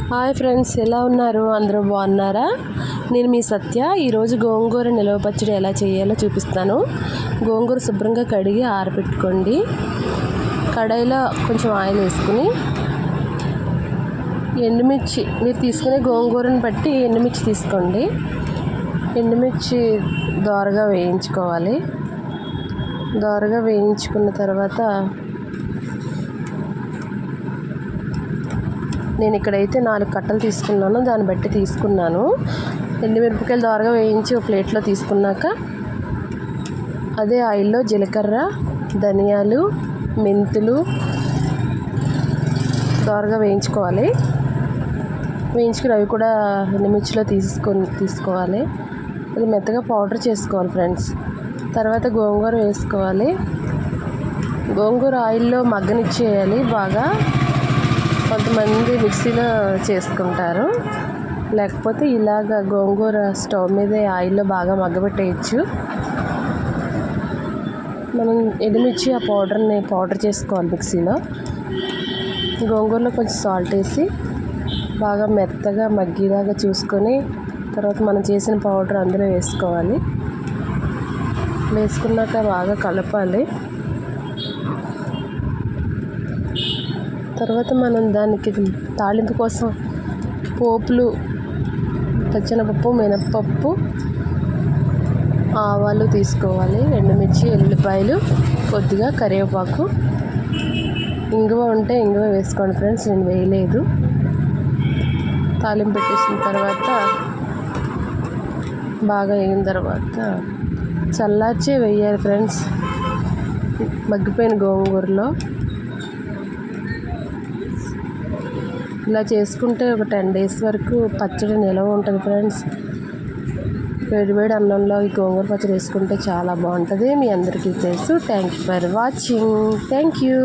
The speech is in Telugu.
హాయ్ ఫ్రెండ్స్, ఎలా ఉన్నారు? అందరూ బాగున్నారా? నేను మీ సత్య. ఈరోజు గోంగూర నిలవ పచ్చడి ఎలా చేయాలో చూపిస్తాను. గోంగూర శుభ్రంగా కడిగి ఆరబెట్టుకోండి. కడాయిలో కొంచెం ఆయిల్ వేసుకుని ఎండుమిర్చి, మీరు తీసుకునే గోంగూరను బట్టి ఎండుమిర్చి తీసుకోండి. ఎండుమిర్చి దోరగా వేయించుకోవాలి. దోరగా వేయించుకున్న తర్వాత నేను ఇక్కడైతే 4 కట్టలు తీసుకున్నాను, దాన్ని బట్టి తీసుకున్నాను. ఎండుమిరపకాయలు దోరగా వేయించి ఒక ప్లేట్లో తీసుకున్నాక అదే ఆయిల్లో జీలకర్ర, ధనియాలు, మెంతులు దోరగా వేయించుకోవాలి. వేయించుకుని అవి కూడా ఎండుమిర్చిలో తీసుకోవాలి. అది మెత్తగా పౌడర్ చేసుకోవాలి ఫ్రెండ్స్. తర్వాత గోంగూర వేసుకోవాలి. గోంగూర ఆయిల్లో మగ్గనిచ్చేయాలి బాగా. కొంతమంది మిక్సీలో చేసుకుంటారు, లేకపోతే ఇలాగ గోంగూర స్టవ్ మీదే ఆయిల్లో బాగా మగ్గబెట్టేయచ్చు. మనం ఎండుమిర్చి ఆ పౌడర్ చేసుకోవాలి మిక్సీలో. గోంగూరలో కొంచెం సాల్ట్ వేసి బాగా మెత్తగా మగ్గేలాగా చూసుకొని తర్వాత మనం చేసిన పౌడర్ అందులో వేసుకోవాలి. వేసుకున్నాక బాగా కలపాలి. తర్వాత మనం దానికి తాలింపు కోసం పోపులు, పచ్చెనపప్పు, మినప్పప్పు, ఆవాలు తీసుకోవాలి. ఎండుమిర్చి, ఎల్లిపాయలు, కొద్దిగా కరివేపాకు, ఇంగువ ఉంటే ఇంగువ వేసుకోండి ఫ్రెండ్స్, నేను వేయలేదు. తాలింపు పెట్టేసిన తర్వాత బాగా వేగిన తర్వాత చల్లార్చే వేయాలి ఫ్రెండ్స్. మగ్గిపోయిన గోంగూరలో ఇలా చేసుకుంటే ఒక 10 days వరకు పచ్చడి నిలవ ఉంటుంది ఫ్రెండ్స్. వేడివేడి అన్నంలో ఈ గోంగూర పచ్చడి వేసుకుంటే చాలా బాగుంటుంది. మీ అందరికీ తెలుసు. Thank you for watching. Thank you.